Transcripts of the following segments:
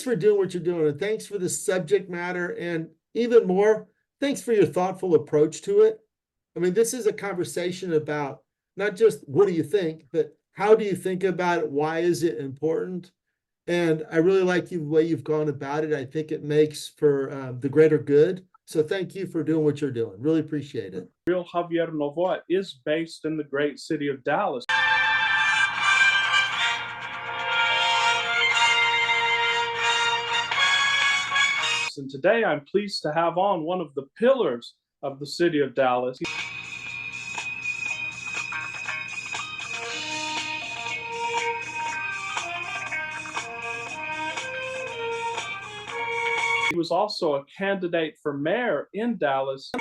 for doing what you're doing, and thanks for the subject matter, and even more, thanks for your thoughtful approach to it. I mean, this is a conversation about not just what do you think, but how do you think about it? Why is it important? And I really like the way you've gone about it. I think it makes for the greater good. So thank you for doing what you're doing. Really appreciate it. Real Javier Novoa is based in the great city of Dallas. And today I'm pleased to have on one of the pillars of the city of Dallas. He was also a candidate for mayor in Dallas.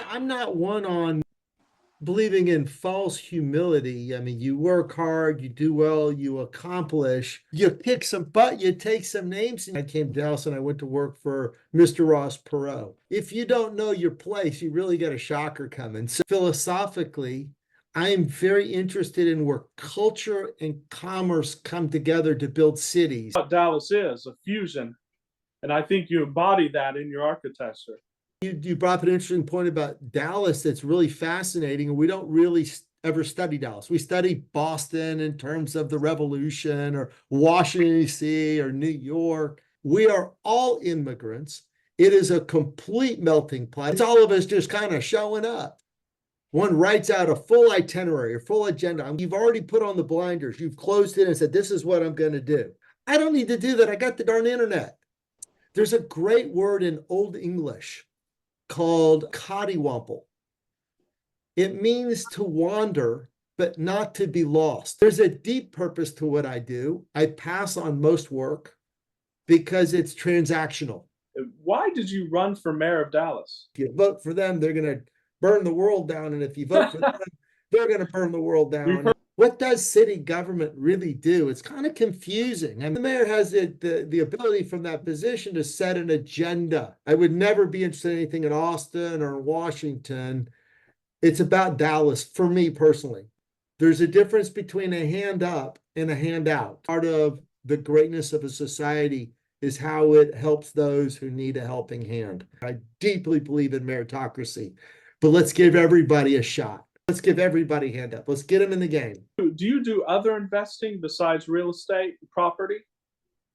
I'm not one on believing in false humility. I mean, you work hard, you do well, you accomplish, you kick some butt, you take some names. I came to Dallas and I went to work for Mr. Ross Perot. If you don't know your place, you really got a shocker coming. So philosophically, I am very interested in where culture and commerce come together to build cities. What Dallas is, a fusion. And I think you embody that in your architecture. You brought up an interesting point about Dallas that's really fascinating, and we don't really ever study Dallas. We study Boston in terms of the revolution, or Washington, D.C., or New York. We are all immigrants. It is a complete melting pot. It's all of us just kind of showing up. One writes out a full itinerary, a full agenda. You've already put on the blinders. You've closed in and said, this is what I'm going to do. I don't need to do that. I got the darn internet. There's a great word in Old English called cottywomple. It means to wander, but not to be lost. There's a deep purpose to what I do. I pass on most work because it's transactional. Why did you run for mayor of Dallas? If you vote for them, they're going to burn the world down. And if you vote for them, they're going to burn the world down. What does city government really do? It's kind of confusing. And the mayor has the ability from that position to set an agenda. I would never be interested in anything in Austin or Washington. It's about Dallas for me personally. There's a difference between a hand up and a hand out. Part of the greatness of a society is how it helps those who need a helping hand. I deeply believe in meritocracy, but let's give everybody a shot. Let's give everybody a hand up. Let's get them in the game. Do you do other investing besides real estate, property?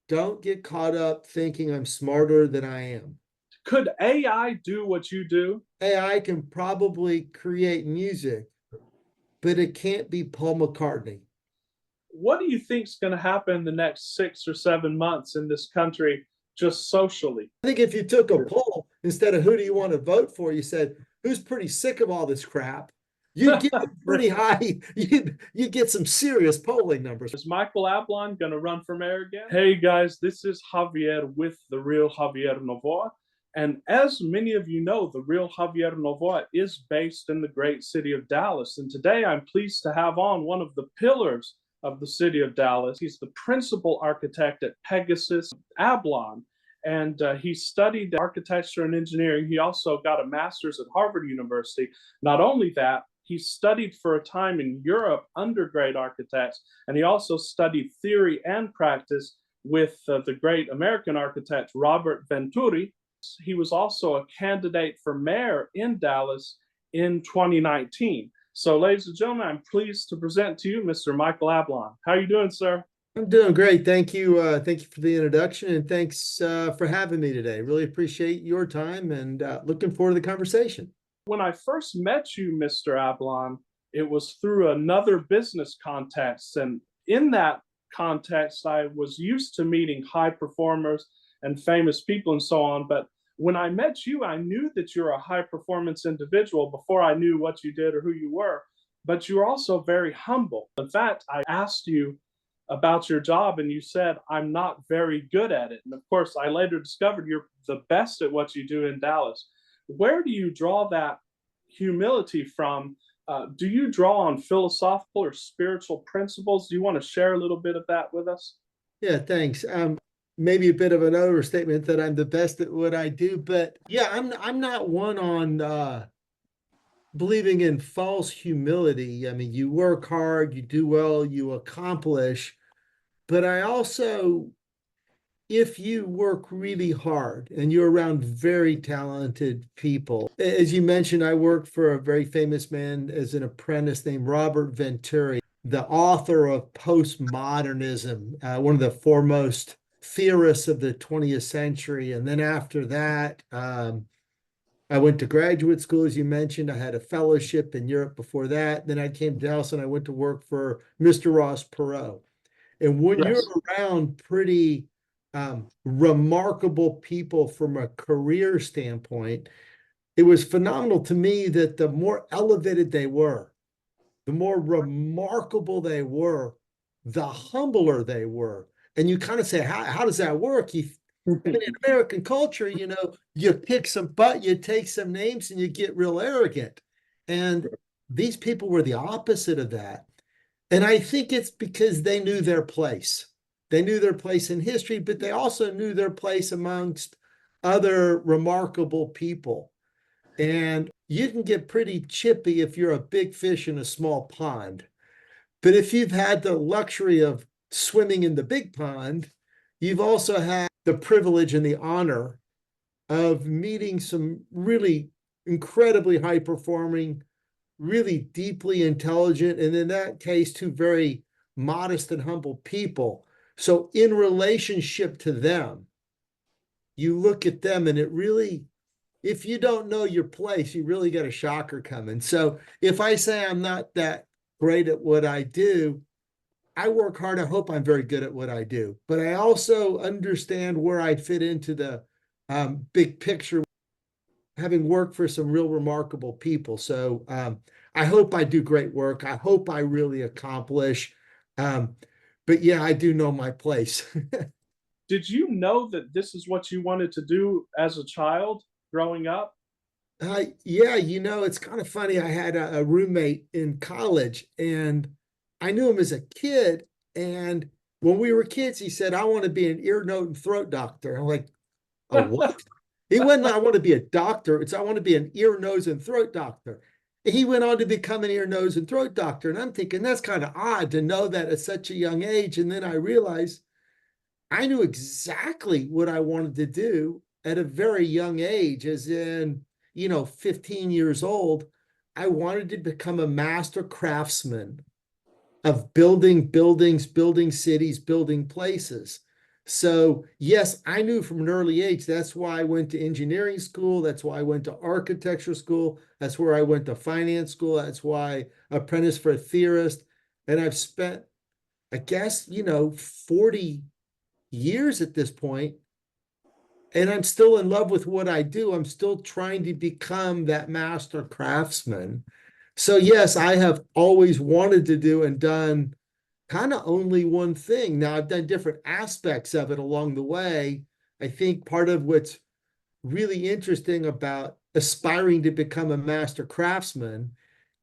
Don't get caught up thinking I'm smarter than I am. Could AI do what you do? AI can probably create music, but it can't be Paul McCartney. What do you think is going to happen in the next 6 or 7 months in this country, just socially? I think if you took a poll, instead of who do you want to vote for, you said, who's pretty sick of all this crap? You get pretty high. You get some serious polling numbers. Is Michael Ablon going to run for mayor again? Hey guys, this is Javier with the Real Javier Novoa. And as many of you know, the Real Javier Novoa is based in the great city of Dallas. And today I'm pleased to have on one of the pillars of the city of Dallas. He's the principal architect at Pegasus, Ablon. And he studied architecture and engineering. He also got a master's at Harvard University. Not only that, he studied for a time in Europe under great architects, and he also studied theory and practice with the great American architect Robert Venturi. He was also a candidate for mayor in Dallas in 2019. So, ladies and gentlemen, I'm pleased to present to you Mr. Michael Ablon. How are you doing, sir? I'm doing great. Thank you. Thank you for the introduction, and thanks for having me today. Really appreciate your time, and looking forward to the conversation. When I first met you, Mr. Ablon, it was through another business context. And in that context, I was used to meeting high performers and famous people and so on. But when I met you, I knew that you're a high performance individual before I knew what you did or who you were. But you're also very humble. In fact, I asked you about your job and you said, I'm not very good at it. And of course, I later discovered you're the best at what you do in Dallas. Where do you draw that humility from? Do you draw on philosophical or spiritual principles? Do you want to share a little bit of that with us? Yeah, thanks. Maybe a bit of an overstatement that I'm the best at what I do, but yeah, I'm not one on believing in false humility. I mean, you work hard, you do well, you accomplish, but I also, if you work really hard and you're around very talented people, as you mentioned, I worked for a very famous man as an apprentice named Robert Venturi, the author of postmodernism, one of the foremost theorists of the 20th century. And then after that, I went to graduate school, as you mentioned. I had a fellowship in Europe before that. Then I came to Dallas and I went to work for Mr. Ross Perot. And when you're Yes. around pretty remarkable people from a career standpoint, it was phenomenal to me that the more elevated they were, the more remarkable they were, the humbler they were. And you kind of say, how does that work? In American culture, you pick some butt, you take some names, and you get real arrogant. And these people were the opposite of that. And I think it's because they knew their place. They knew their place in history, but they also knew their place amongst other remarkable people. And you can get pretty chippy if you're a big fish in a small pond. But if you've had the luxury of swimming in the big pond, you've also had the privilege and the honor of meeting some really incredibly high performing, really deeply intelligent, and in that case, two very modest and humble people. So, in relationship to them, you look at them and it really, if you don't know your place, you really got a shocker coming. So, if I say I'm not that great at what I do, I work hard. I hope I'm very good at what I do, but I also understand where I fit into the big picture, having worked for some real remarkable people. So I hope I do great work. I hope I really accomplish. Um, but yeah, I do know my place. Did you know that this is what you wanted to do as a child growing up? Yeah, it's kind of funny. I had a roommate in college and I knew him as a kid. And when we were kids, he said, I want to be an ear, nose, and throat doctor. I'm like, a what? He went, I want to be a doctor. It's I want to be an ear, nose, and throat doctor. He went on to become an ear, nose, and throat doctor. And I'm thinking that's kind of odd to know that at such a young age. And then I realized I knew exactly what I wanted to do at a very young age, as in, 15 years old. I wanted to become a master craftsman of building buildings, building cities, building places. So, yes, I knew from an early age. That's why I went to engineering school. That's why I went to architecture school. That's where I went to finance school. That's why I apprenticed for a theorist. And I've spent, I guess, 40 years at this point, and I'm still in love with what I do. I'm still trying to become that master craftsman. So, yes, I have always wanted to do and done kind of only one thing. Now, I've done different aspects of it along the way. I think part of what's really interesting about aspiring to become a master craftsman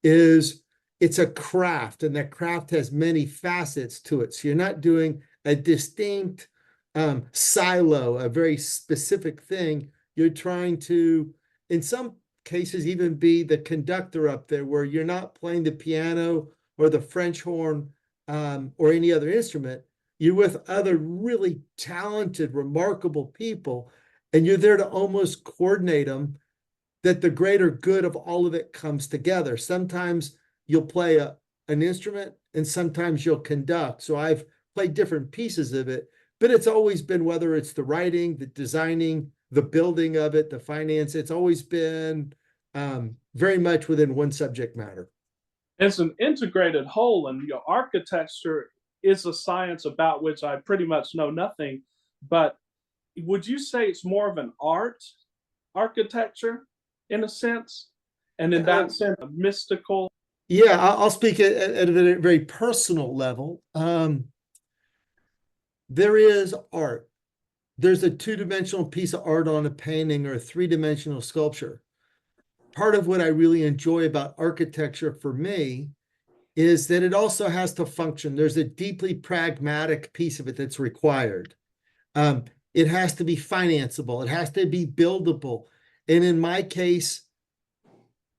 is it's a craft, and that craft has many facets to it. So you're not doing a distinct silo, a very specific thing. You're trying to, in some cases, even be the conductor up there, where you're not playing the piano or the French horn or any other instrument. You're with other really talented, remarkable people, and you're there to almost coordinate them that the greater good of all of it comes together. Sometimes you'll play an instrument and sometimes you'll conduct. So I've played different pieces of it, but it's always been, whether it's the writing, the designing, the building of it, the finance, it's always been very much within one subject matter. It's an integrated whole, and your architecture is a science about which I pretty much know nothing. But would you say it's more of an art architecture in a sense? And in that Um, sense, mystical. yeah, I'll speak at a very personal level. There is art. There's a two-dimensional piece of art on a painting or a three-dimensional sculpture. Part of what I really enjoy about architecture for me is that it also has to function. There's a deeply pragmatic piece of it that's required. Um, it has to be financeable. It has to be buildable. And in my case,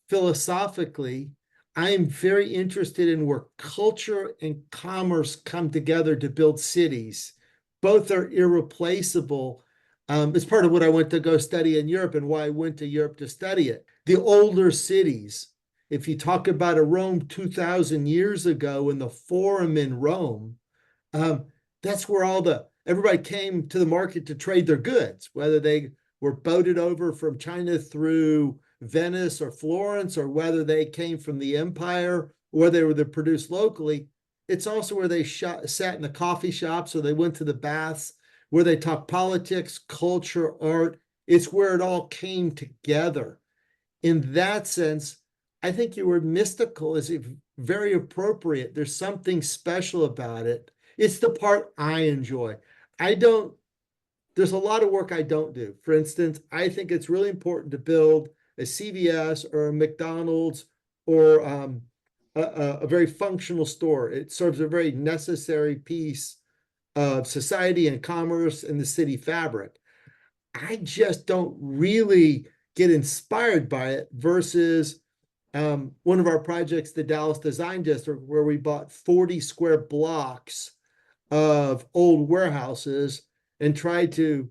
philosophically, I am very interested in where culture and commerce come together to build cities. Both are irreplaceable. It's part of what I went to go study in Europe and why I went to Europe to study it. The older cities, if you talk about a Rome 2,000 years ago in the Forum in Rome, um, that's where everybody came to the market to trade their goods, whether they were boated over from China through Venice or Florence, or whether they came from the empire, or they were produced locally. It's also where they sat in the coffee shops, or they went to the baths, where they talked politics, culture, art. It's where it all came together. In that sense, I think your word mystical is very appropriate. There's something special about it. It's the part I enjoy. I don't, there's a lot of work I don't do. For instance, I think it's really important to build a CVS or a McDonald's or a very functional store. It serves a very necessary piece of society and commerce and the city fabric. I just don't really get inspired by it versus one of our projects, the Dallas Design District, where we bought 40 square blocks of old warehouses and tried to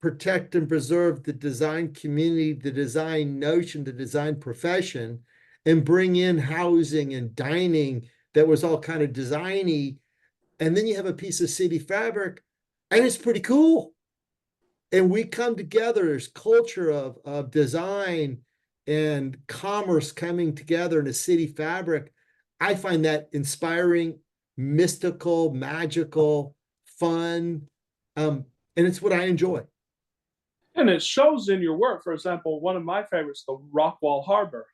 protect and preserve the design community, the design notion, the design profession, and bring in housing and dining that was all kind of designy. And then you have a piece of city fabric, and it's pretty cool. And we come together, there's culture of design and commerce coming together in a city fabric. I find that inspiring, mystical, magical, fun, and it's what I enjoy. And it shows in your work. For example, one of my favorites, the Rockwall Harbor.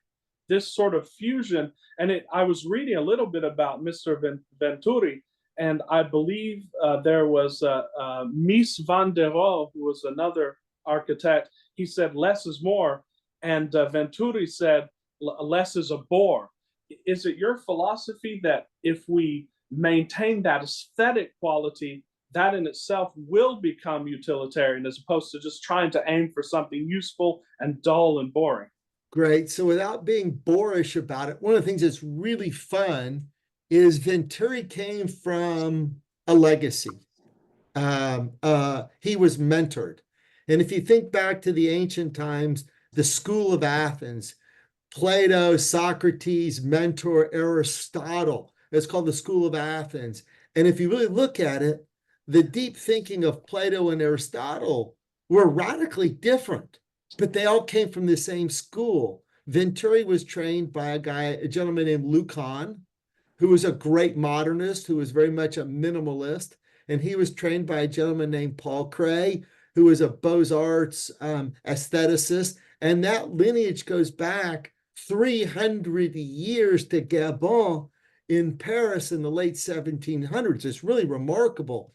This sort of fusion, and I was reading a little bit about Mr. Venturi, and I believe there was Mies van der Rohe, who was another architect. He said less is more, and Venturi said less is a bore. Is it your philosophy that if we maintain that aesthetic quality, that in itself will become utilitarian as opposed to just trying to aim for something useful and dull and boring? Great. So without being boorish about it, one of the things that's really fun is Venturi came from a legacy. He was mentored. And if you think back to the ancient times, the school of Athens, Plato, Socrates, mentor Aristotle. It's called the School of Athens. And if you really look at it, the deep thinking of Plato and Aristotle were radically different, but they all came from the same school. Venturi was trained by a gentleman named Lucan, who was a great modernist, who was very much a minimalist. And he was trained by a gentleman named Paul Kray, who was a Beaux-Arts aestheticist. And that lineage goes back 300 years to Gabon in Paris in the late 1700s. It's really remarkable.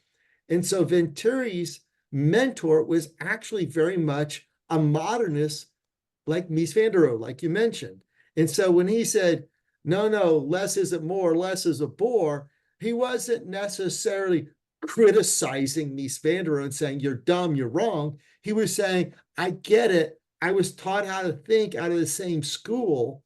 And so Venturi's mentor was actually very much a modernist like Mies van der Rohe, like you mentioned. And so when he said, no, less isn't more, less is a bore, he wasn't necessarily criticizing Mies van der Rohe and saying, you're dumb, you're wrong. He was saying, I get it. I was taught how to think out of the same school,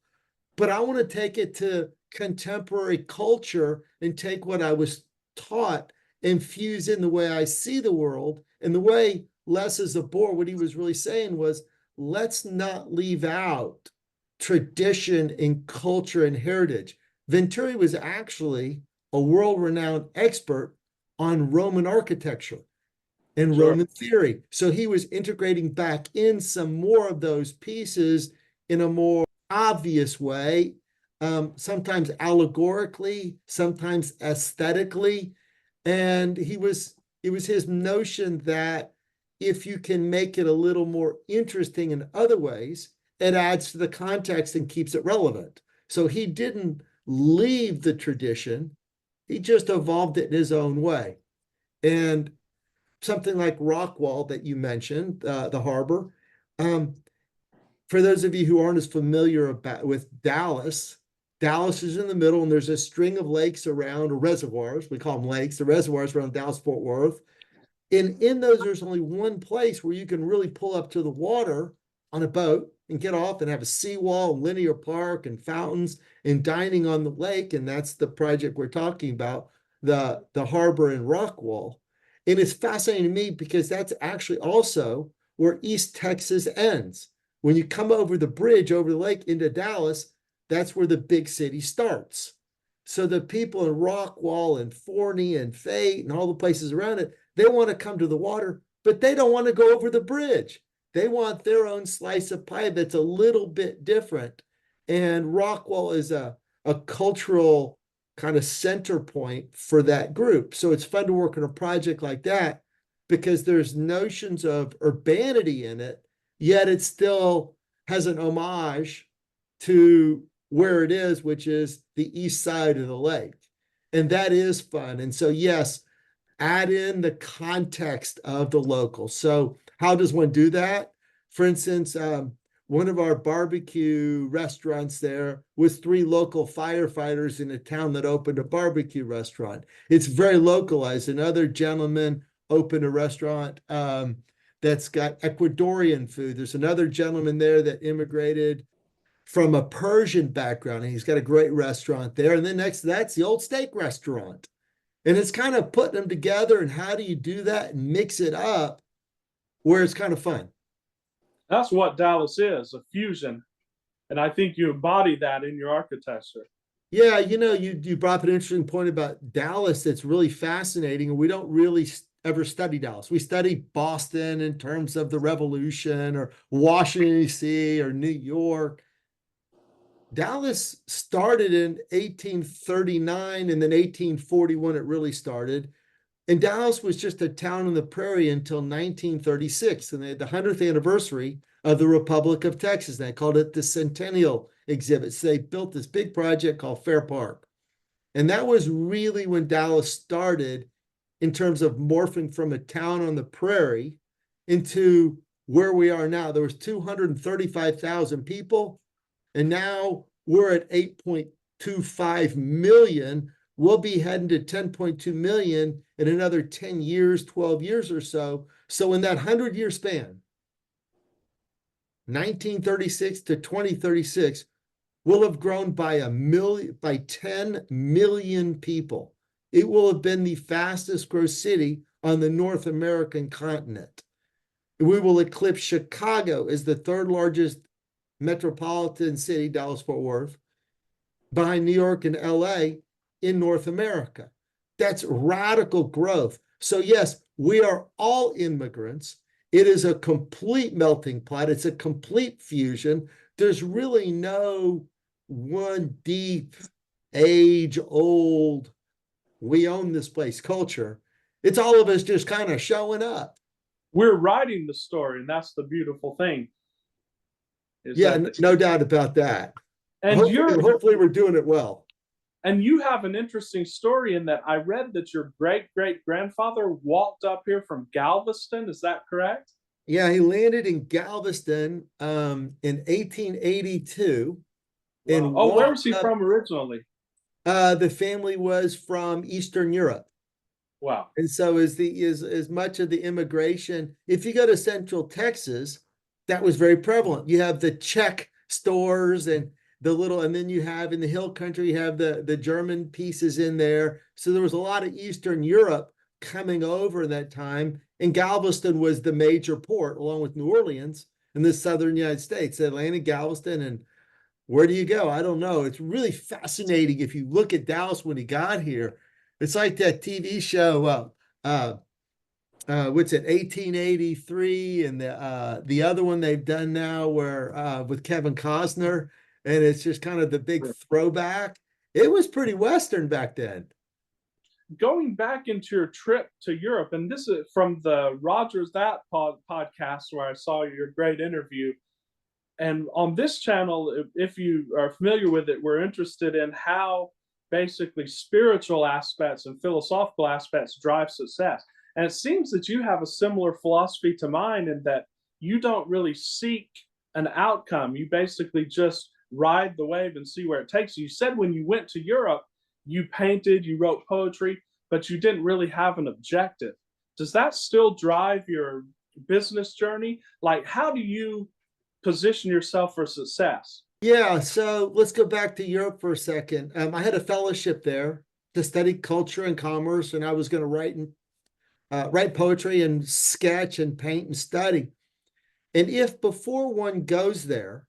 but I want to take it to contemporary culture and take what I was taught and fuse in the way I see the world. And the way less is a bore, what he was really saying was, let's not leave out tradition and culture and heritage. Venturi was actually a world-renowned expert on Roman architecture and Sure. Roman theory. So he was integrating back in some more of those pieces in a more obvious way. sometimes allegorically, sometimes aesthetically. And it was his notion that if you can make it a little more interesting in other ways, it adds to the context and keeps it relevant. So he didn't leave the tradition, he just evolved it in his own way. And something like Rockwall that you mentioned, the harbor. Um, for those of you who aren't as familiar with Dallas, Dallas is in the middle, and there's a string of lakes around, or reservoirs. We call them lakes. The reservoirs around Dallas Fort Worth. And in those, there's only one place where you can really pull up to the water on a boat and get off and have a seawall, and linear park, and fountains, and dining on the lake. And that's the project we're talking about, the harbor in Rockwall. And it's fascinating to me because that's actually also where East Texas ends. When you come over the bridge over the lake into Dallas, that's where the big city starts. So the people in Rockwall and Forney and Fate and all the places around it, they want to come to the water, but they don't want to go over the bridge. They want their own slice of pie that's a little bit different. And Rockwall is a cultural kind of center point for that group. So it's fun to work on a project like that because there's notions of urbanity in it, yet it still has an homage to where it is, which is the east side of the lake. And that is fun. And so, yes, add in the context of the local. So, how does one do that? For instance, one of our barbecue restaurants there was 3 local firefighters in a town that opened a barbecue restaurant. It's very localized. Another gentleman opened a restaurant that's got Ecuadorian food. There's another gentleman there that immigrated from a Persian background, and he's got a great restaurant there. And then next to that's the Old Steak Restaurant. And it's kind of putting them together, and how do you do that and mix it up where it's kind of fun? That's what Dallas is, a fusion. And I think you embody that in your architecture. Yeah, you brought up an interesting point about Dallas that's really fascinating, and we don't really ever study Dallas. We study Boston in terms of the Revolution, or Washington, D.C., or New York. Dallas started in 1839, and then 1841 it really started. And Dallas was just a town on the prairie until 1936, and they had the 100th anniversary of the Republic of Texas. And they called it the Centennial Exhibit. So they built this big project called Fair Park. And that was really when Dallas started in terms of morphing from a town on the prairie into where we are now. There was 235,000 people, and now we're at 8.25 million. We'll be heading to 10.2 million in another 10 years, 12 years or so. So in that 100-year span, 1936 to 2036, we'll have grown by 10 million people. It will have been the fastest growth city on the North American continent. We will eclipse Chicago as the 3rd largest metropolitan city, Dallas-Fort Worth, behind New York and LA in North America. That's radical growth. So yes, we are all immigrants. It is a complete melting pot. It's a complete fusion. There's really no one deep, age-old, we own this place culture. It's all of us just kind of showing up. We're writing the story, and that's the beautiful thing. Yeah, no doubt about that. And hopefully we're doing it well. And you have an interesting story in that I read that your great-great-grandfather walked up here from Galveston. Is that correct? Yeah, he landed in Galveston in 1882. Wow. And where was he from originally? The family was from Eastern Europe. Wow. And so as much of the immigration, if you go to Central Texas, that was very prevalent. You have the Czech stores and and then you have in the hill country, you have the German pieces in there. So there was a lot of Eastern Europe coming over in that time. And Galveston was the major port, along with New Orleans in the southern United States. They landed Galveston, and where do you go? I don't know. It's really fascinating if you look at Dallas when he got here. It's like that TV show, what's it, 1883, and the other one they've done now where with Kevin Costner, and it's just kind of the big throwback. It was pretty Western back then. Going back into your trip to Europe, and this is from the Rogers That podcast where I saw your great interview. And on this channel, if you are familiar with it, we're interested in how basically spiritual aspects and philosophical aspects drive success. And it seems that you have a similar philosophy to mine in that you don't really seek an outcome. You basically just ride the wave and see where it takes you. You said when you went to Europe, you painted, you wrote poetry, but you didn't really have an objective. Does that still drive your business journey? Like, how do you position yourself for success? Yeah, so let's go back to Europe for a second. I had a fellowship there to study culture and commerce, and I was going to write poetry and sketch and paint and study. And if before one goes there,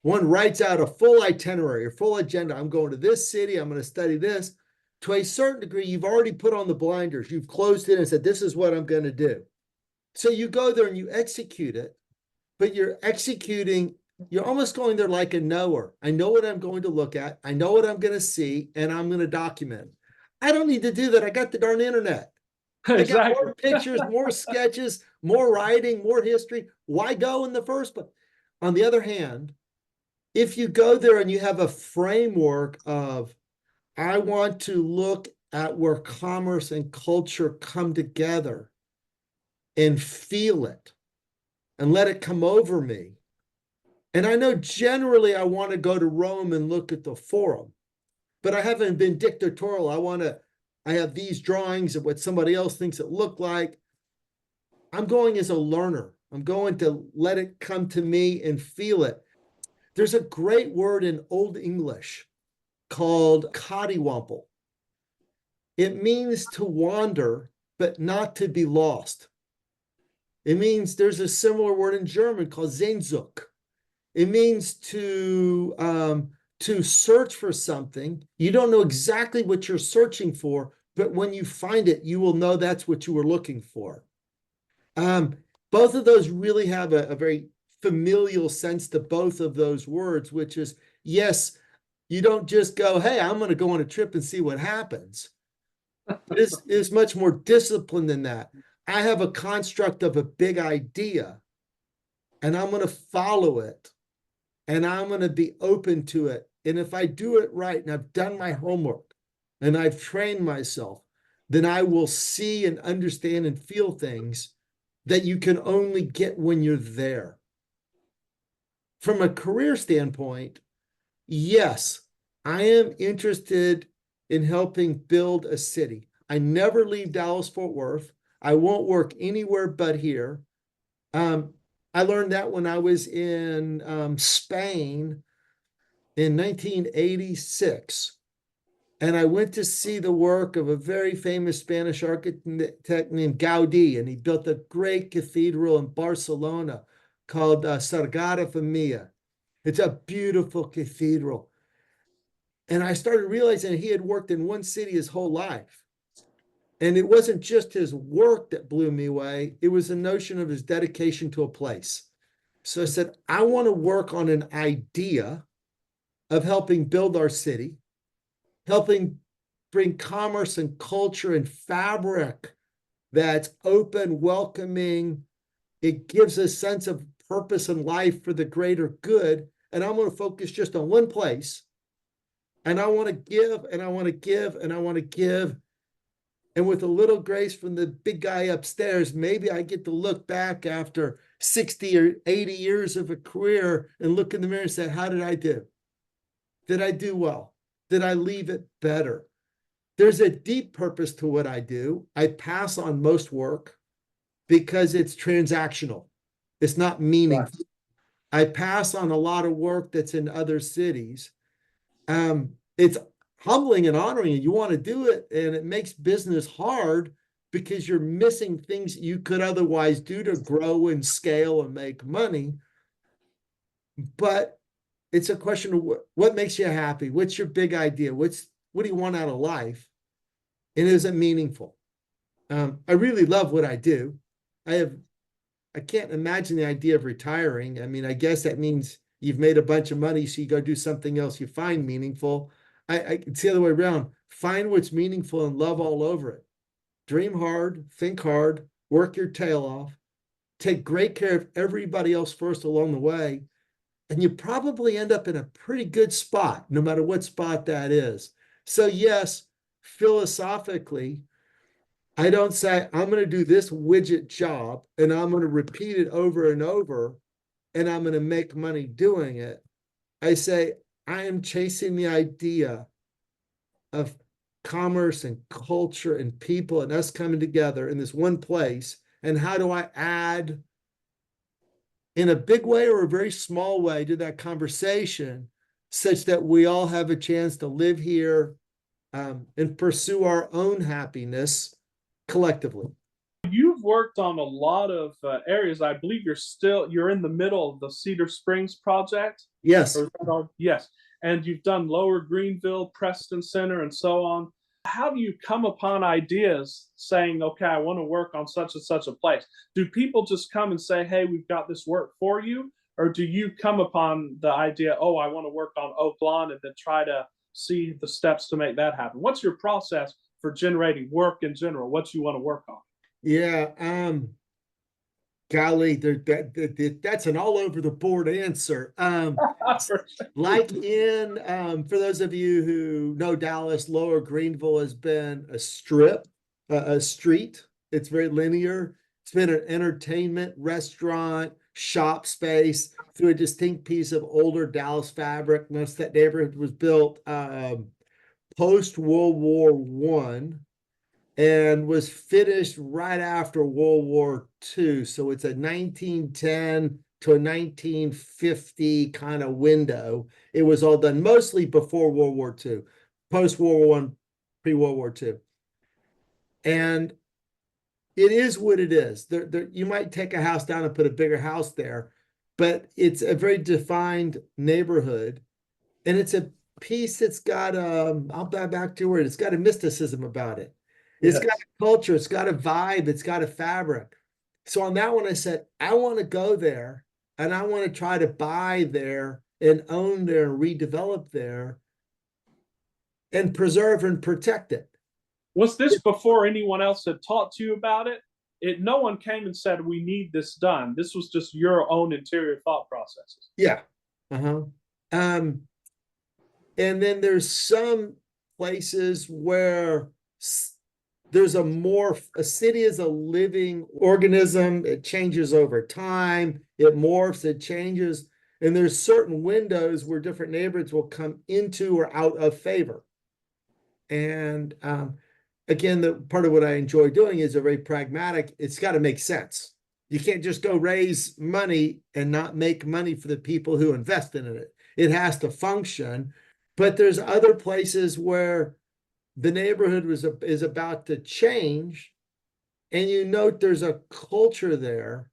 one writes out a full itinerary or full agenda, I'm going to this city, I'm going to study this, to a certain degree, you've already put on the blinders. You've closed in and said, this is what I'm going to do. So you go there and you execute it, but you're almost going there like a knower. I know what I'm going to look at. I know what I'm going to see, and I'm going to document. I don't need to do that. I got the darn internet. I got more pictures, more sketches, more writing, more history. Why go in the first place? On the other hand, if you go there and you have a framework of, I want to look at where commerce and culture come together and feel it and let it come over me. And I know generally I want to go to Rome and look at the Forum, but I haven't been dictatorial. I have these drawings of what somebody else thinks it looked like. I'm going as a learner. I'm going to let it come to me and feel it. There's a great word in Old English called cottywomple. It means to wander, but not to be lost. It means there's a similar word in German called Sehnsucht. It means to search for something. You don't know exactly what you're searching for, but when you find it, you will know that's what you were looking for. Both of those really have a very familial sense to both of those words, which is, yes, you don't just go, hey, I'm going to go on a trip and see what happens. It's much more disciplined than that. I have a construct of a big idea, and I'm going to follow it, and I'm going to be open to it. And if I do it right, and I've done my homework, and I've trained myself, then I will see and understand and feel things that you can only get when you're there. From a career standpoint, yes, I am interested in helping build a city. I never leave Dallas-Fort Worth. I won't work anywhere but here. I learned that when I was in Spain in 1986. And I went to see the work of a very famous Spanish architect named Gaudí, and he built a great cathedral in Barcelona called Sagrada Familia. It's a beautiful cathedral. And I started realizing he had worked in one city his whole life. And it wasn't just his work that blew me away. It was the notion of his dedication to a place. So I said, I want to work on an idea of helping build our city, helping bring commerce and culture and fabric that's open, welcoming. It gives a sense of purpose in life for the greater good. And I'm going to focus just on one place. And I want to give, and I want to give, and I want to give. And with a little grace from the big guy upstairs, maybe I get to look back after 60 or 80 years of a career and look in the mirror and say, how did I do? Did I do well? Did I leave it better? There's a deep purpose to what I do. I pass on most work because it's transactional. It's not meaningful. Right. I pass on a lot of work that's in other cities. It's humbling and honoring. You want to do it, and it makes business hard because you're missing things you could otherwise do to grow and scale and make money. But it's a question of what makes you happy? What's your big idea? What do you want out of life? And is it meaningful? I really love what I do. I can't imagine the idea of retiring. I mean, I guess that means You've made a bunch of money, so you go do something else you find meaningful. It's the other way around. Find what's meaningful and love all over it. Dream hard, think hard, work your tail off, take great care of everybody else first along the way, and you probably end up in a pretty good spot, no matter what spot that is. So yes, philosophically, I don't say I'm going to do this widget job and I'm going to repeat it over and over and I'm going to make money doing it. I say I am chasing the idea of commerce and culture and people and us coming together in this one place. And how do I add in a big way or a very small way to that conversation such that we all have a chance to live here and pursue our own happiness collectively. You've worked on a lot of areas. I believe you're in the middle of the Cedar Springs project. Yes. Yes. And you've done Lower Greenville, Preston Center, and so on. How do you come upon ideas saying, okay, I want to work on such and such a place? Do people just come and say, hey, we've got this work for you? Or do you come upon the idea, oh, I want to work on Oak Lawn, and then try to see the steps to make that happen? What's your process for generating work in general? What you want to work on? Yeah. Golly, that's an all over the board answer. Like for those of you who know Dallas, Lower Greenville has been a strip, a street. It's very linear. It's been an entertainment, restaurant, shop space through a distinct piece of older Dallas fabric. Most of that neighborhood was built post World War One and was finished right after World War II. So it's a 1910 to a 1950 kind of window. It was all done mostly before World War II, post World War I, pre-World War II. And it is what it is. You might take a house down and put a bigger house there, but it's a very defined neighborhood. And it's a piece that's got I'll back to it. It's got a mysticism about it. It's got a culture, it's got a vibe, it's got a fabric. So on that one, I said, I want to go there and I want to try to buy there and own there, redevelop there, and preserve and protect it. Was this before anyone else had talked to you about it? No one came and said, we need this done. This was just your own interior thought processes. Yeah. And then there's some places where there's a city is a living organism. It changes over time. It morphs, it changes. And there's certain windows where different neighborhoods will come into or out of favor. And again, the part of what I enjoy doing is a very pragmatic. It's got to make sense. You can't just go raise money and not make money for the people who invest in it. It has to function. But there's other places where the neighborhood is about to change, and you note there's a culture there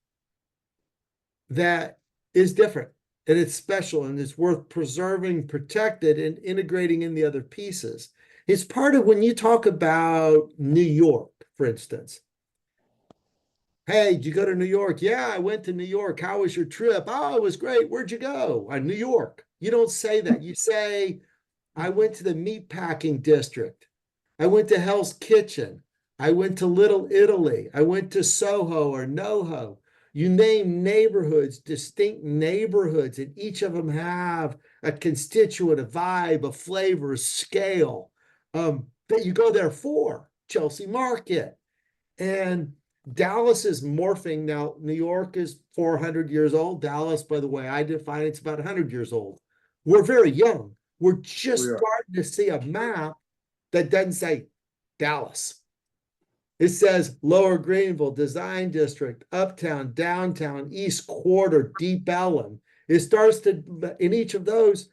that is different, and it's special, and it's worth preserving, protected, and integrating in the other pieces. It's part of when you talk about New York, for instance. Hey, did you go to New York? Yeah, I went to New York. How was your trip? Oh, it was great. Where'd you go? New York. You don't say that. You say, I went to the meatpacking district. I went to Hell's Kitchen. I went to Little Italy. I went to Soho or NoHo. You name neighborhoods, distinct neighborhoods, and each of them have a constituent, a vibe, a flavor, a scale that you go there for. Chelsea Market. And Dallas is morphing now. New York is 400 years old. Dallas, by the way, I define it's about 100 years old. We're very young. We're just starting to see a map that doesn't say Dallas. It says Lower Greenville, Design District, Uptown, Downtown, East Quarter, Deep Ellum. It starts to, in each of those,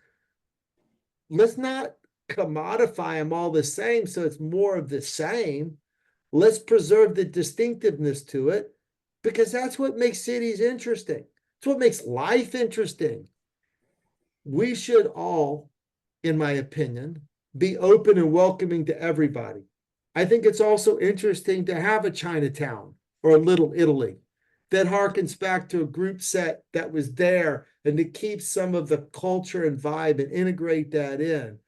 let's not commodify them all the same so it's more of the same. Let's preserve the distinctiveness to it because that's what makes cities interesting. It's what makes life interesting. We should all, in my opinion, be open and welcoming to everybody. I think it's also interesting to have a Chinatown or a Little Italy that harkens back to a group set that was there, and to keep some of the culture and vibe and integrate that in.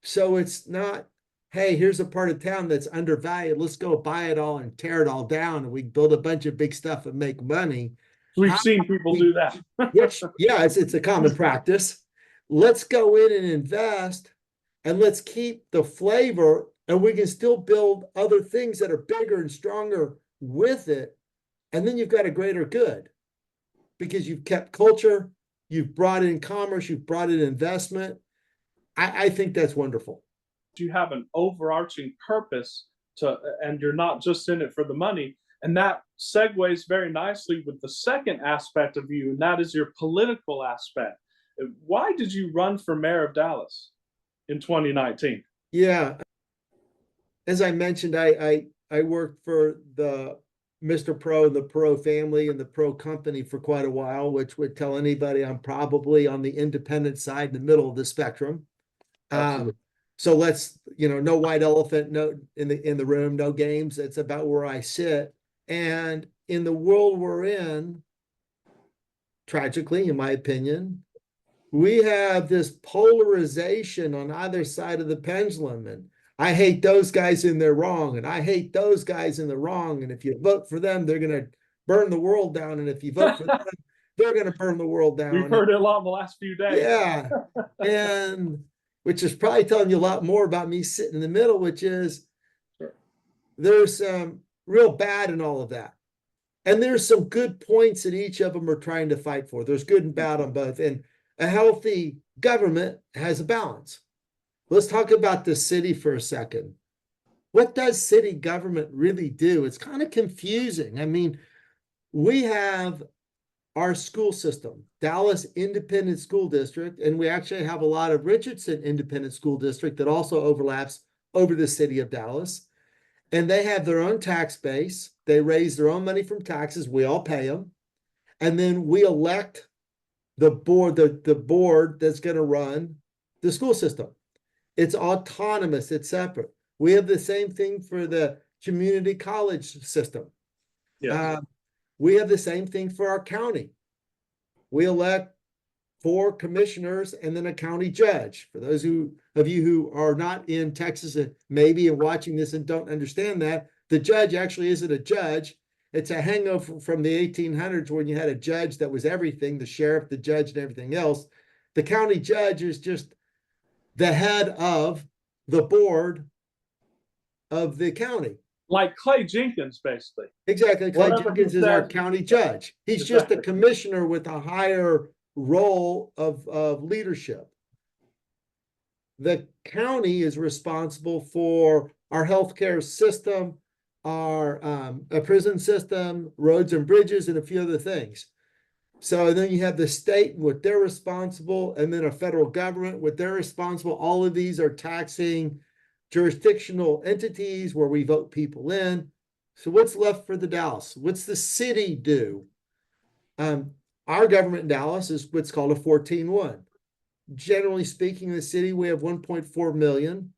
So it's not, hey, here's a part of town that's undervalued. Let's go buy it all and tear it all down, and we build a bunch of big stuff and make money. We've How seen people we, do that. which, yeah, it's a common practice. Let's go in and invest, and let's keep the flavor, and we can still build other things that are bigger and stronger with it. And then you've got a greater good, because you've kept culture, you've brought in commerce, you've brought in investment. I think that's wonderful. You have an overarching purpose and you're not just in it for the money. And that segues very nicely with the second aspect of you, and that is your political aspect. Why did you run for mayor of Dallas in 2019? Yeah, as I mentioned, I worked for the Mr. Pro and the Pro family and the Pro company for quite a while, which would tell anybody I'm probably on the independent side in the middle of the spectrum. So let's, no white elephant, no in the room, no games. It's about where I sit. And in the world we're in, tragically, in my opinion, we have this polarization on either side of the pendulum. And I hate those guys and they're wrong. And I hate those guys and they're wrong. And if you vote for them, they're going to burn the world down. And if you vote for them, they're going to burn the world down. We've heard it a lot in the last few days. Yeah. And which is probably telling you a lot more about me sitting in the middle, which is there's some real bad in all of that. And there's some good points that each of them are trying to fight for. There's good and bad on both. And a healthy government has a balance. Let's talk about the city for a second. What does city government really do? It's kind of confusing. I mean, we have our school system, Dallas Independent School District, and we actually have a lot of Richardson Independent School District that also overlaps over the city of Dallas. And they have their own tax base. They raise their own money from taxes. We all pay them. And then we elect the board, the board that's going to run the school system. It's autonomous, it's separate. We have the same thing for the community college system. Yes. We have the same thing for our county. We elect 4 commissioners and then a county judge. For those of you who are not in Texas and maybe and watching this and don't understand that, the judge actually isn't a judge. It's a hangover from the 1800s when you had a judge that was everything, the sheriff, the judge, and everything else. The county judge is just the head of the board of the county. Like Clay Jenkins, basically. Exactly. Clay Jenkins is our county judge. He's just a commissioner with a higher role of leadership. The county is responsible for our healthcare system, our prison system, roads and bridges, and a few other things. So then you have the state and what they're responsible, and then a federal government, what they're responsible. All of these are taxing jurisdictional entities where we vote people in. So what's left for the Dallas? What's the city do? Our government in Dallas is what's called a 14-1. Generally speaking, in the city, we have 1.4 million.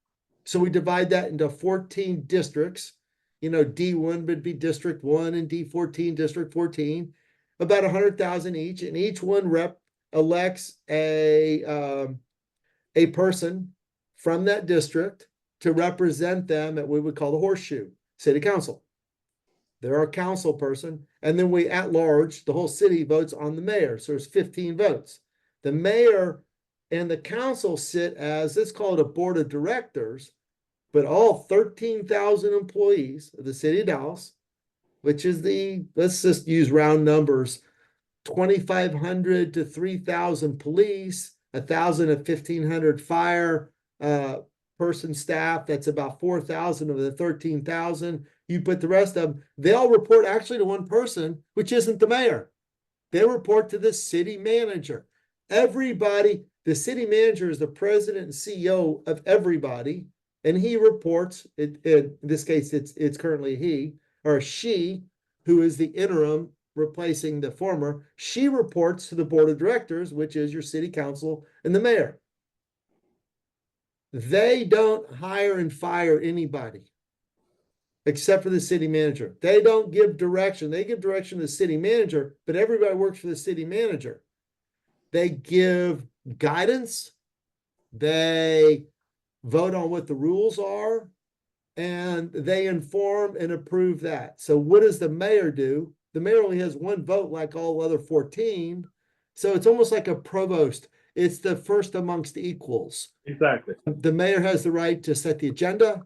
So we divide that into 14 districts. D1 would be District 1 and D14, District 14, about 100,000 each. And each one elects a person from that district to represent them at what we would call the horseshoe, city council. They're our council person. And then we at large, the whole city votes on the mayor. So there's 15 votes. The mayor and the council sit as, let's call it a board of directors, but all 13,000 employees of the city of Dallas, which is let's just use round numbers, 2,500 to 3,000 police, 1,000 to 1,500 fire person staff. That's about 4,000 of the 13,000. You put the rest of them, they all report actually to one person, which isn't the mayor. They report to the city manager. Everybody, the city manager is the president and CEO of everybody, and he reports, in this case, it's currently he or she, who is the interim replacing the former. She reports to the board of directors, which is your city council and the mayor. They don't hire and fire anybody. except for the city manager. They don't give direction. They give direction to the city manager, but everybody works for the city manager. They give guidance. They vote on what the rules are, and they inform and approve that. So what does the mayor do? The mayor only has one vote like all other 14. So it's almost like a provost. It's the first amongst equals. Exactly. The mayor has the right to set the agenda.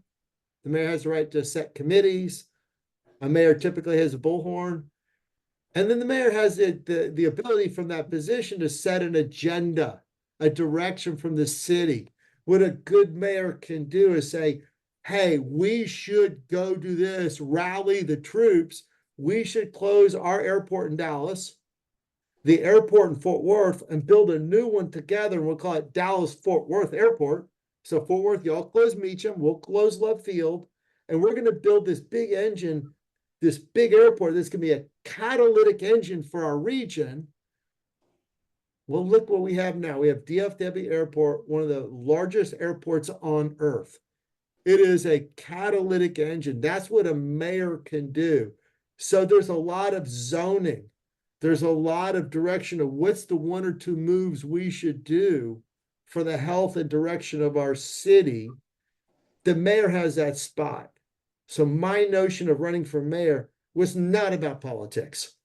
The mayor has the right to set committees. A mayor typically has a bullhorn. And then the mayor has the ability from that position to set an agenda, a direction from the city. What a good mayor can do is say, hey, we should go do this, rally the troops. We should close our airport in Dallas, the airport in Fort Worth, and build a new one together. And we'll call it Dallas Fort Worth Airport. So Fort Worth, y'all close Meacham, we'll close Love Field, and we're going to build this big engine, this big airport. This can be a catalytic engine for our region. Well, look what we have now. We have DFW Airport, one of the largest airports on earth. It is a catalytic engine. That's what a mayor can do. So there's a lot of zoning. There's a lot of direction of what's the one or two moves we should do for the health and direction of our city. The mayor has that spot. So my notion of running for mayor was not about politics.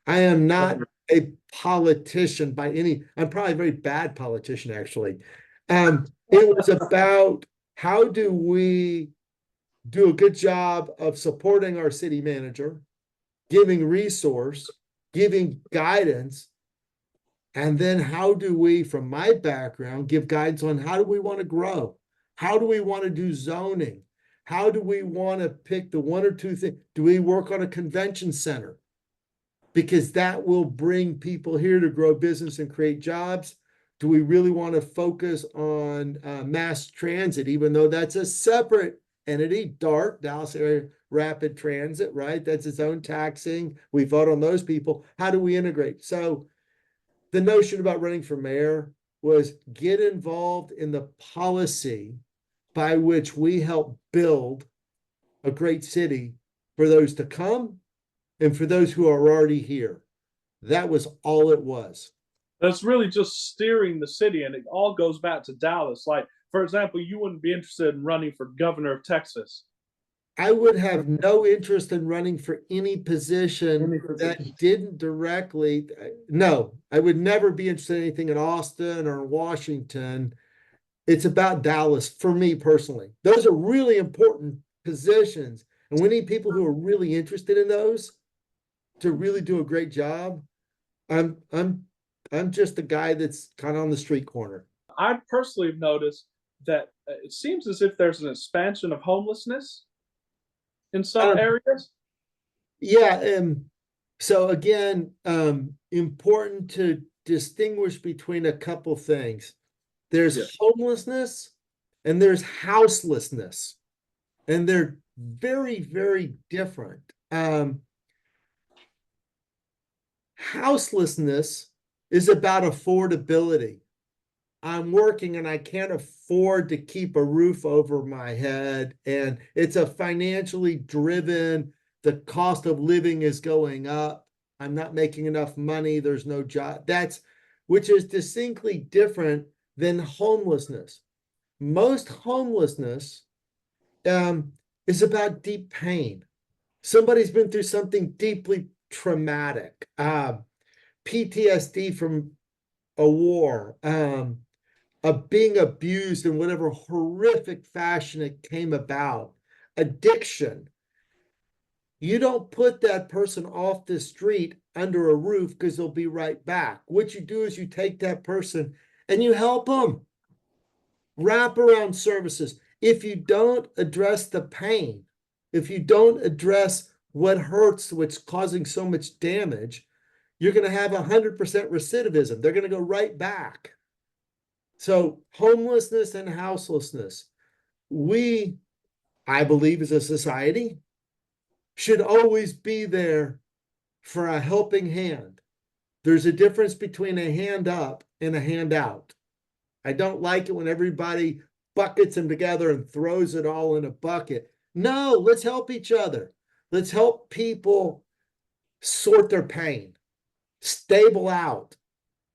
I am not a politician by any, I'm probably a very bad politician, actually. It was about how do we do a good job of supporting our city manager, giving resource, giving guidance, and then how do we, from my background, give guidance on how do we want to grow? How do we want to do zoning? How do we want to pick the one or two things? Do we work on a convention center? Because that will bring people here to grow business and create jobs. Do we really want to focus on mass transit, even though that's a separate entity, DART, Dallas Area Rapid Transit, right? That's its own taxing. We vote on those people. How do we integrate? So the notion about running for mayor was get involved in the policy by which we help build a great city for those to come and for those who are already here. That was all it was. That's really just steering the city, and it all goes back to Dallas. Like, for example, you wouldn't be interested in running for governor of Texas. I would have no interest in running for any position that didn't directly, no, I would never be interested in anything in Austin or Washington. It's about Dallas for me personally. Those are really important positions, and we need people who are really interested in those to really do a great job. I'm just a guy that's kind of on the street corner. I personally have noticed that it seems as if there's an expansion of homelessness in some areas. Yeah, so again, important to distinguish between a couple things. There's homelessness and there's houselessness, and they're very, very different. Houselessness is about affordability. I'm working and I can't afford to keep a roof over my head, and it's a financially driven, the cost of living is going up. I'm not making enough money. There's no job. Which is distinctly different than homelessness. Most homelessness is about deep pain. Somebody's been through something deeply traumatic, PTSD from a war, of being abused in whatever horrific fashion it came about, addiction. You don't put that person off the street under a roof because they'll be right back. What you do is you take that person and you help them. Wraparound services. If you don't address the pain, if you don't address what hurts, what's causing so much damage, you're going to have 100% recidivism. They're going to go right back. So homelessness and houselessness, I believe as a society, should always be there for a helping hand. There's a difference between a hand up and a hand out. I don't like it when everybody buckets them together and throws it all in a bucket. No, let's help each other. Let's help people sort their pain, stable out,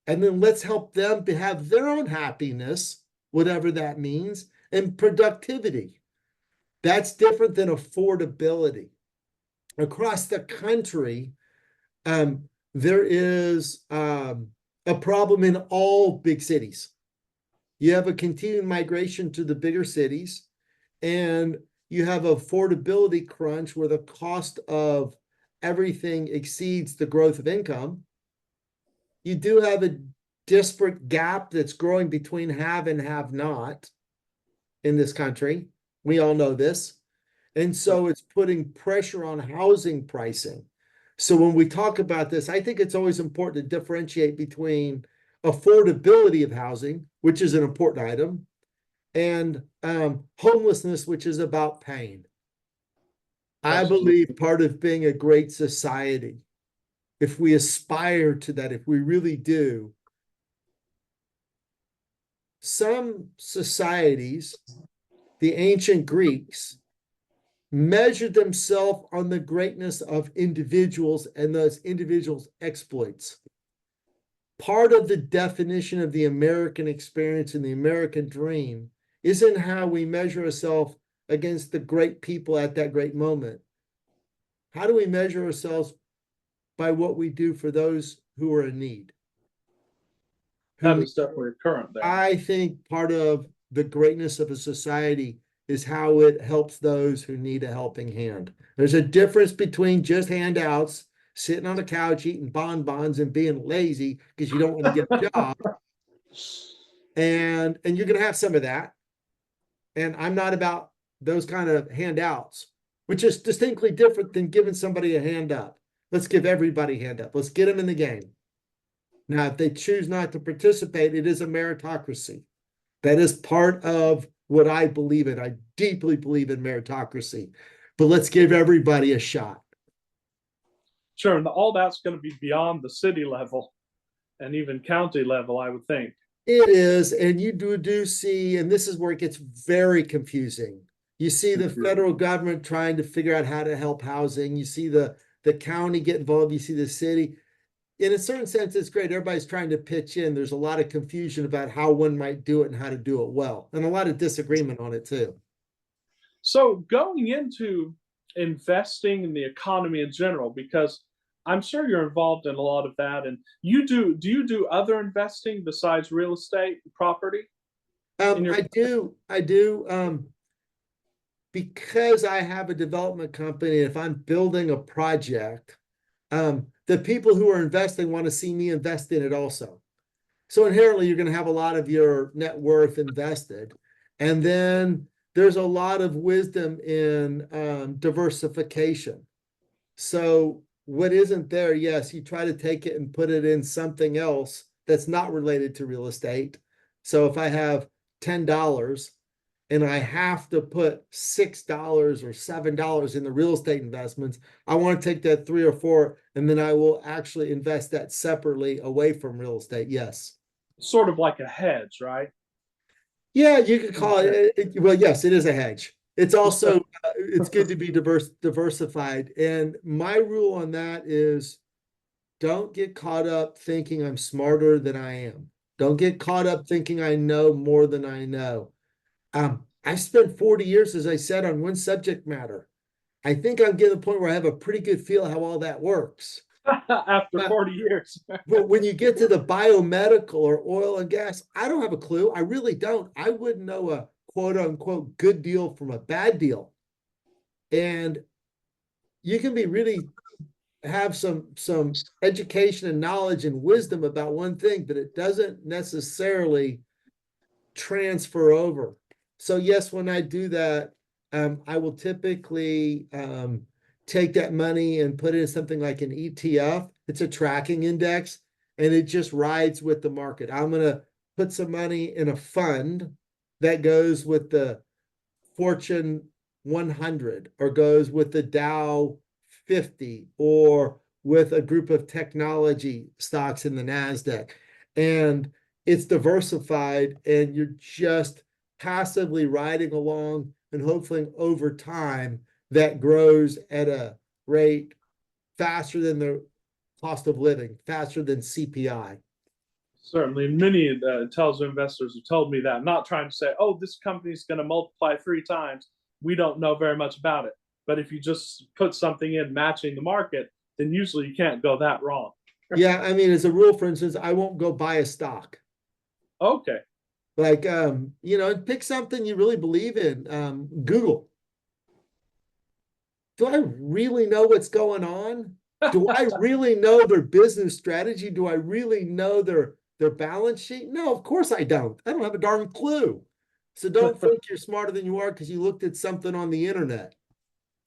and then let's help them to have their own happiness, whatever that means, and productivity. That's different than affordability. Across the country, there is a problem in all big cities. You have a continued migration to the bigger cities, and you have affordability crunch where the cost of everything exceeds the growth of income. You do have a disparate gap that's growing between have and have not in this country. We all know this. And so it's putting pressure on housing pricing. So when we talk about this, I think it's always important to differentiate between affordability of housing, which is an important item, and homelessness, which is about pain. I believe part of being a great society, if we aspire to that, if we really do, some societies, the ancient Greeks, measured themselves on the greatness of individuals and those individuals' exploits. Part of the definition of the American experience and the American dream isn't how we measure ourselves against the great people at that great moment. How do we measure ourselves by what we do for those who are in need? That is definitely current there. I think part of the greatness of a society is how it helps those who need a helping hand. There's a difference between just handouts, sitting on the couch eating bonbons and being lazy because you don't want to get a job. And you're going to have some of that. And I'm not about those kind of handouts, which is distinctly different than giving somebody a hand up. Let's give everybody a hand up. Let's get them in the game. Now, if they choose not to participate, it is a meritocracy. That is part of what I believe in. I deeply believe in meritocracy, but let's give everybody a shot. Sure, and all that's going to be beyond the city level and even county level, I would think. It is, and you do see, and this is where it gets very confusing. You see the federal government trying to figure out how to help housing. You see the county get involved. You see the city. In a certain sense, it's great. Everybody's trying to pitch in. There's a lot of confusion about how one might do it and how to do it well, and a lot of disagreement on it too. So going into investing in the economy in general, because I'm sure you're involved in a lot of that, and do you do other investing besides real estate property? I do. Because I have a development company, if I'm building a project, the people who are investing want to see me invest in it also. So inherently, you're going to have a lot of your net worth invested. And then there's a lot of wisdom in diversification. So what isn't there, yes, you try to take it and put it in something else that's not related to real estate. So if I have $10 and I have to put $6 or $7 in the real estate investments, I want to take that 3 or 4, and then I will actually invest that separately away from real estate. Yes. Sort of like a hedge, right? Yeah, you could call it. Well, yes, it is a hedge. It's also it's good to be diversified. And my rule on that is don't get caught up thinking I'm smarter than I am. Don't get caught up thinking I know more than I know. I spent 40 years, as I said, on one subject matter. I think I'm getting to the point where I have a pretty good feel how all that works. After 40 years. But when you get to the biomedical or oil and gas, I don't have a clue. I really don't. I wouldn't know a quote unquote good deal from a bad deal. And you can be really have some education and knowledge and wisdom about one thing, but it doesn't necessarily transfer over. So yes, when I do that, I will typically take that money and put it in something like an ETF. It's a tracking index, and it just rides with the market. I'm going to put some money in a fund that goes with the Fortune 100 or goes with the Dow 50 or with a group of technology stocks in the NASDAQ. And it's diversified, and you're just passively riding along and hopefully over time that grows at a rate faster than the cost of living, faster than CPI. Certainly, many intelligent investors have told me that. I'm not trying to say, oh, this company is going to multiply 3 times. We don't know very much about it. But if you just put something in matching the market, then usually you can't go that wrong. Yeah, I mean, as a rule, for instance, I won't go buy a stock. Okay. Like, pick something you really believe in. Google. Do I really know what's going on? Do I really know their business strategy? Do I really know their balance sheet? No, of course I don't. I don't have a darn clue. So don't think you're smarter than you are because you looked at something on the internet.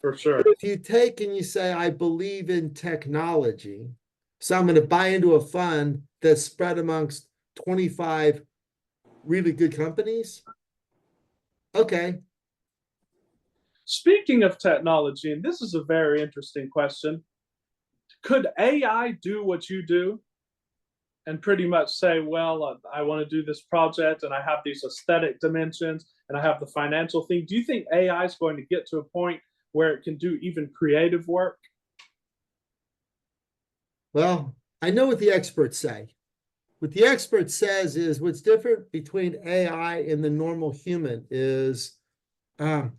For sure. But if you take and you say, I believe in technology, so I'm going to buy into a fund that's spread amongst 25 really good companies. Okay. Speaking of technology, and this is a very interesting question, could AI do what you do and pretty much say, well, I want to do this project and I have these aesthetic dimensions and I have the financial thing? Do you think AI is going to get to a point where it can do even creative work? Well, I know what the experts say. What the expert says is what's different between AI and the normal human is a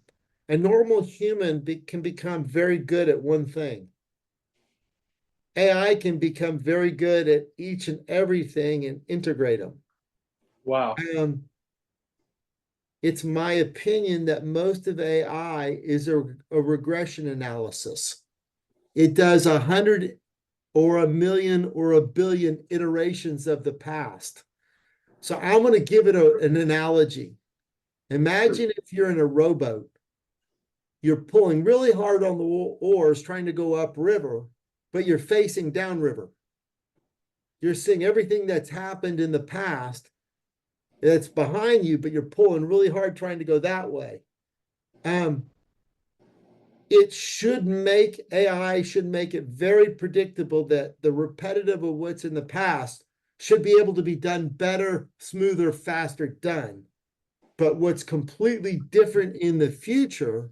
normal human can become very good at one thing. AI can become very good at each and everything and integrate them. Wow. It's my opinion that most of AI is a regression analysis. It does 100 or 1,000,000 or 1,000,000,000 iterations of the past. So I'm going to give it an analogy. Imagine if you're in a rowboat, you're pulling really hard on the oars trying to go upriver, but you're facing downriver. You're seeing everything that's happened in the past that's behind you, but you're pulling really hard trying to go that way. It should make AI should make it very predictable that the repetitive of what's in the past should be able to be done better, smoother, faster done. But what's completely different in the future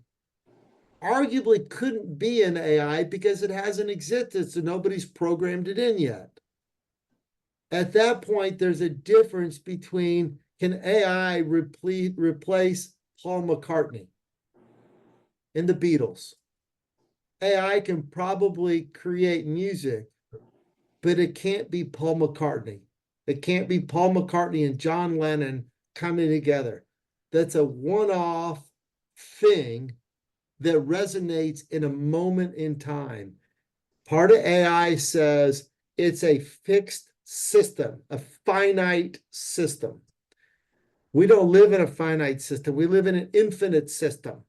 arguably couldn't be an AI because it hasn't existed, so nobody's programmed it in yet. At that point, there's a difference between can AI replace Paul McCartney and the Beatles? AI can probably create music, but it can't be Paul McCartney. It can't be Paul McCartney and John Lennon coming together. That's a one-off thing that resonates in a moment in time. Part of AI says it's a fixed system, a finite system. We don't live in a finite system. We live in an infinite system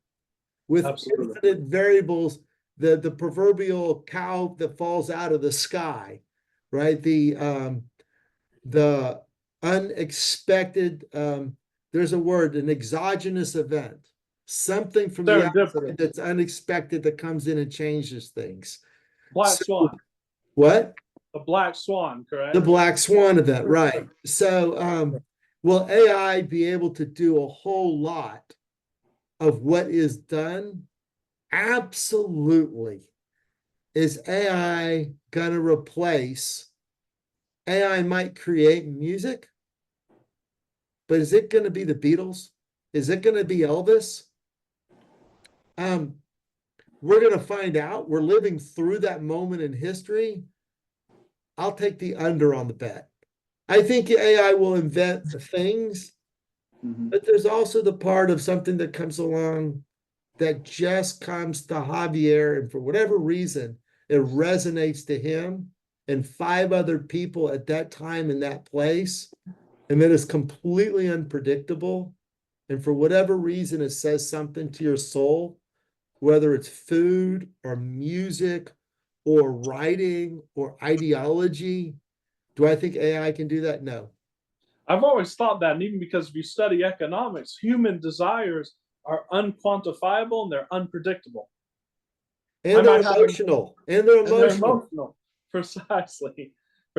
with infinite variables. The proverbial cow that falls out of the sky, right? The unexpected, there's a word, an exogenous event, something from the outside that's unexpected that comes in and changes things. Black swan. What? A black swan, correct? The black swan event, right. So will AI be able to do a whole lot of what is done? Absolutely. Is AI going to replace? AI might create music, but is it going to be the Beatles? Is it going to be Elvis? We're going to find out. We're living through that moment in history. I'll take the under on the bet. I think AI will invent things, but there's also the part of something that comes along that just comes to Javier, and for whatever reason, it resonates to him and 5 other people at that time in that place, and that is completely unpredictable. And for whatever reason, it says something to your soul, whether it's food or music or writing or ideology. Do I think AI can do that? No. I've always thought that, and even because if you study economics, human desires are unquantifiable and they're unpredictable. And they're emotional. And they're emotional. Precisely.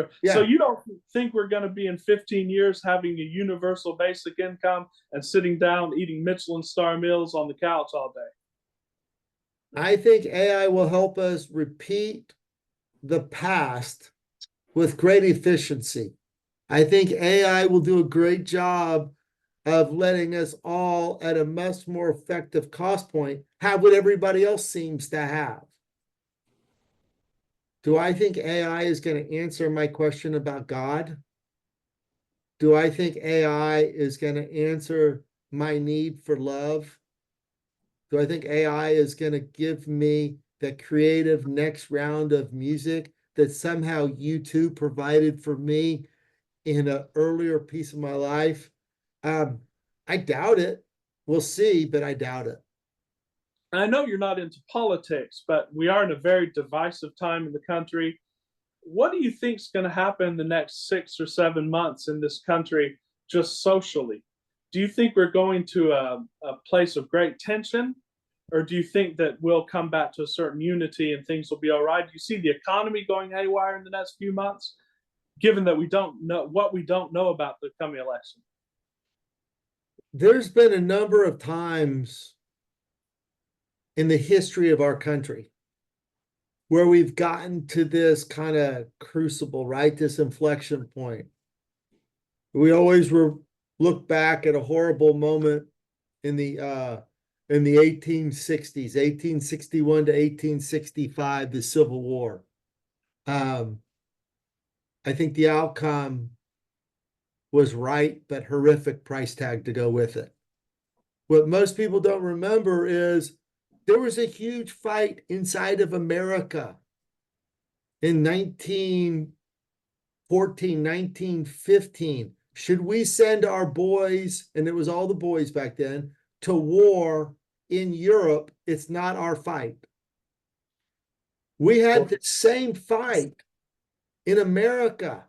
So Yeah, you don't think we're going to be in 15 years having a universal basic income and sitting down eating Michelin star meals on the couch all day? I think AI will help us repeat the past with great efficiency. I think AI will do a great job of letting us all, at a much more effective cost point, have what everybody else seems to have. Do I think AI is going to answer my question about God? Do I think AI is going to answer my need for love? Do I think AI is going to give me the creative next round of music that somehow YouTube provided for me in an earlier piece of my life? I doubt it. We'll see, but I doubt it. I know you're not into politics, but we are in a very divisive time in the country. What do you think is going to happen in the next 6 or 7 months in this country, just socially? Do you think we're going to a place of great tension, or do you think that we'll come back to a certain unity and things will be all right? Do you see the economy going haywire in the next few months, given that we don't know what we don't know about the coming election? There's been a number of times in the history of our country where we've gotten to this kind of crucible, right? This inflection point. We always look back at a horrible moment in the 1860s, 1861 to 1865, the Civil War. I think the outcome was right, but horrific price tag to go with it. What most people don't remember is there was a huge fight inside of America in 1914, 1915. Should we send our boys, and it was all the boys back then, to war in Europe? It's not our fight. We had the same fight in America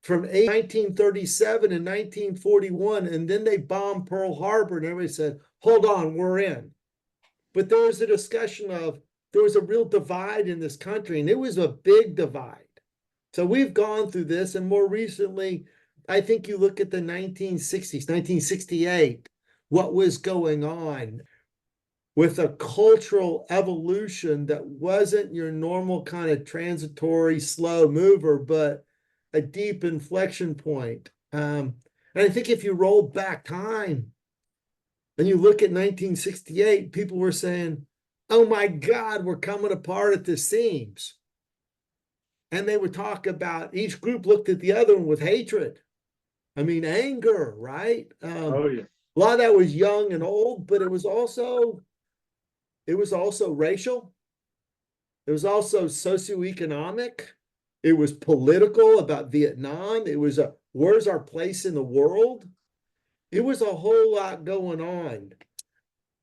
from 1937 and 1941, and then they bombed Pearl Harbor, and everybody said, hold on, we're in. But there was a discussion of, there was a real divide in this country, and it was a big divide. So we've gone through this, and more recently, I think you look at the 1960s, 1968, what was going on with a cultural evolution that wasn't your normal kind of transitory, slow mover, but a deep inflection point. And I think if you roll back time and you look at 1968, people were saying, oh my God, we're coming apart at the seams. And they would talk about, each group looked at the other one with hatred. I mean, anger, right? Oh yeah. A lot of that was young and old, but it was also racial. It was also socioeconomic. It was political about Vietnam. It was where's our place in the world? It was a whole lot going on.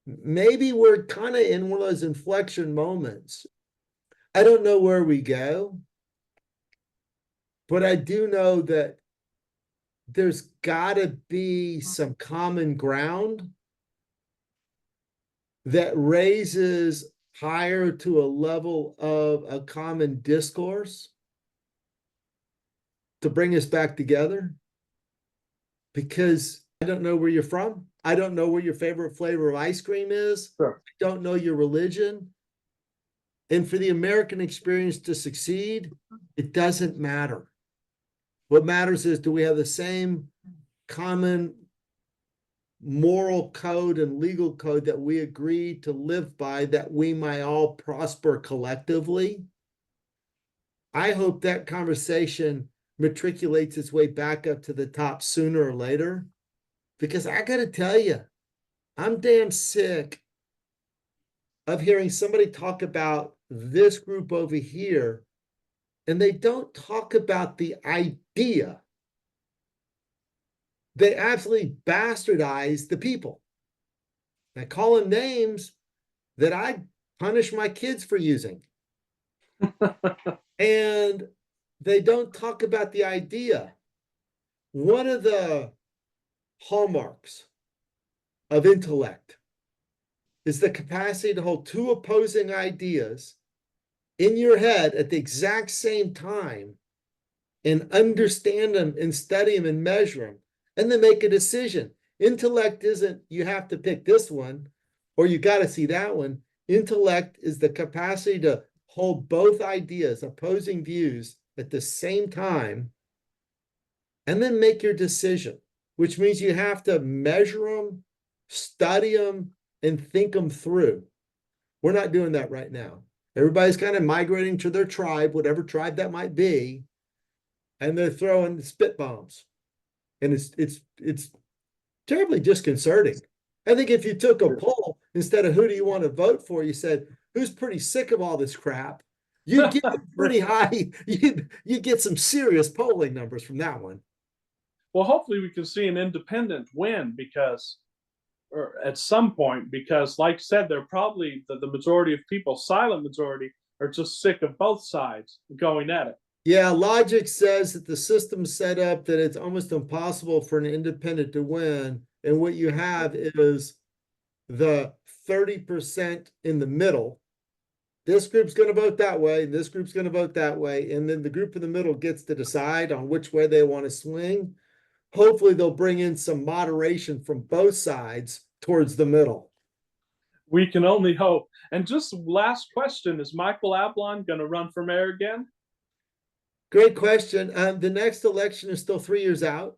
Maybe we're kind of in one of those inflection moments. I don't know where we go, but I do know that there's got to be some common ground that raises higher to a level of a common discourse to bring us back together. Because I don't know where you're from. I don't know where your favorite flavor of ice cream is. Sure. I don't know your religion. And for the American experience to succeed, it doesn't matter. What matters is, do we have the same common moral code and legal code that we agree to live by, that we might all prosper collectively? I hope that conversation matriculates its way back up to the top sooner or later, because I got to tell you, I'm damn sick of hearing somebody talk about this group over here, and they don't talk about the idea. They absolutely bastardize the people. I call them names that I punish my kids for using. And they don't talk about the idea. One of the hallmarks of intellect is the capacity to hold two opposing ideas in your head at the exact same time and understand them and study them and measure them and then make a decision. Intellect isn't, you have to pick this one or you got to see that one. Intellect is the capacity to hold both ideas, opposing views at the same time, and then make your decision, which means you have to measure them, study them, and think them through. We're not doing that right now. Everybody's kind of migrating to their tribe, whatever tribe that might be, and they're throwing spit bombs. And it's terribly disconcerting. I think if you took a poll, instead of who do you want to vote for, you said, who's pretty sick of all this crap, you'd get pretty high, you'd get some serious polling numbers from that one. Well, hopefully we can see an independent win because, or at some point, because like I said, they're probably the majority of people, silent majority, are just sick of both sides going at it. Yeah, logic says that the system's set up that it's almost impossible for an independent to win. And what you have is the 30% in the middle. This group's going to vote that way, and this group's going to vote that way. And then the group in the middle gets to decide on which way they want to swing. Hopefully, they'll bring in some moderation from both sides towards the middle. We can only hope. And just last question, is Michael Ablon going to run for mayor again? Great question. The next election is still 3 years out.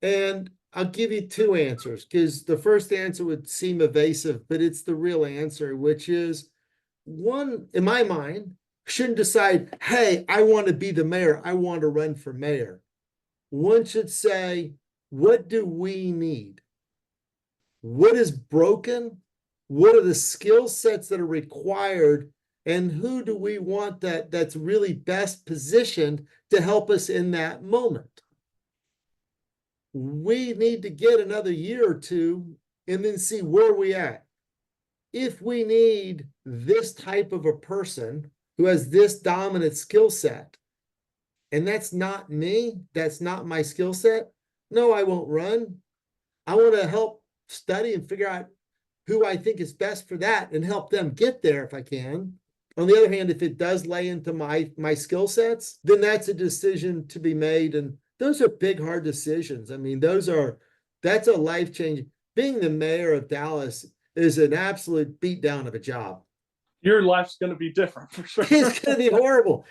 And I'll give you two answers because the first answer would seem evasive, but it's the real answer, which is one, in my mind, shouldn't decide, hey, I want to be the mayor. I want to run for mayor. One should say, what do we need? What is broken? What are the skill sets that are required? And who do we want that's really best positioned to help us in that moment? We need to get another year or two and then see where we at. If we need this type of a person who has this dominant skill set, and that's not me, that's not my skill set, no, I won't run. I want to help study and figure out who I think is best for that and help them get there if I can. On the other hand, if it does lay into my skill sets, then that's a decision to be made. And those are big, hard decisions. I mean, that's a life changing. Being the mayor of Dallas is an absolute beatdown of a job. Your life's going to be different for sure. It's going to be horrible.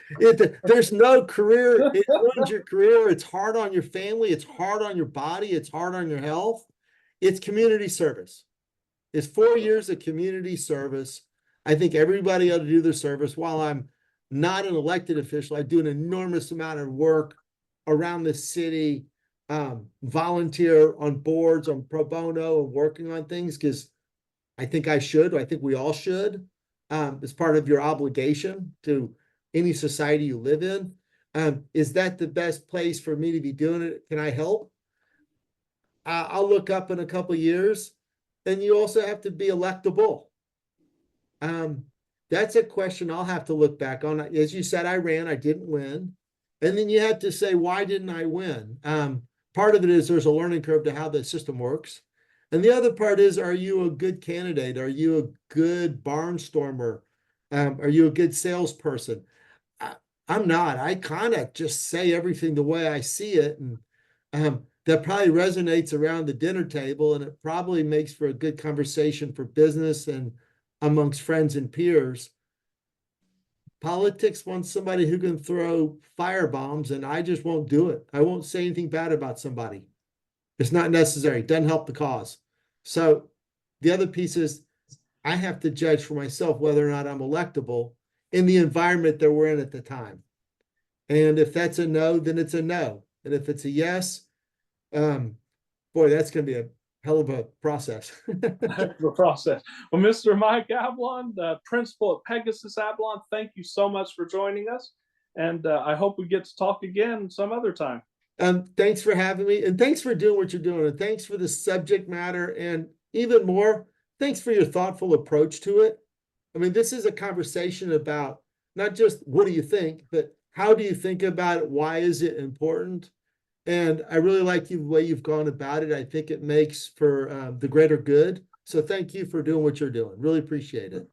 There's no career. It ruins your career. It's hard on your family. It's hard on your body. It's hard on your health. It's community service. It's 4 years of community service. I think everybody ought to do their service. While I'm not an elected official, I do an enormous amount of work around the city, volunteer on boards, on pro bono, and working on things because I think I should. I think we all should. As part of your obligation to any society you live in. Is that the best place for me to be doing it? Can I help? I'll look up in a couple of years. And you also have to be electable. That's a question I'll have to look back on. As you said, I ran, I didn't win. And then you have to say, why didn't I win? Part of it is there's a learning curve to how the system works. And the other part is, are you a good candidate? Are you a good barnstormer? Are you a good salesperson? I'm not. I kind of just say everything the way I see it. And that probably resonates around the dinner table. And it probably makes for a good conversation for business and amongst friends and peers. Politics wants somebody who can throw firebombs, and I just won't do it. I won't say anything bad about somebody. It's not necessary. It doesn't help the cause. So the other piece is I have to judge for myself whether or not I'm electable in the environment that we're in at the time. And if that's a no, then it's a no. And if it's a yes, boy, that's going to be a hell of a process. The process. Well, Mr. Mike Ablon, the principal at Pegasus Ablon, thank you so much for joining us. And I hope we get to talk again some other time. Thanks for having me, and thanks for doing what you're doing, and thanks for the subject matter, and even more, thanks for your thoughtful approach to it. I mean, this is a conversation about not just what do you think, but how do you think about it? Why is it important? And I really like the way you've gone about it. I think it makes for the greater good. So thank you for doing what you're doing. Really appreciate it.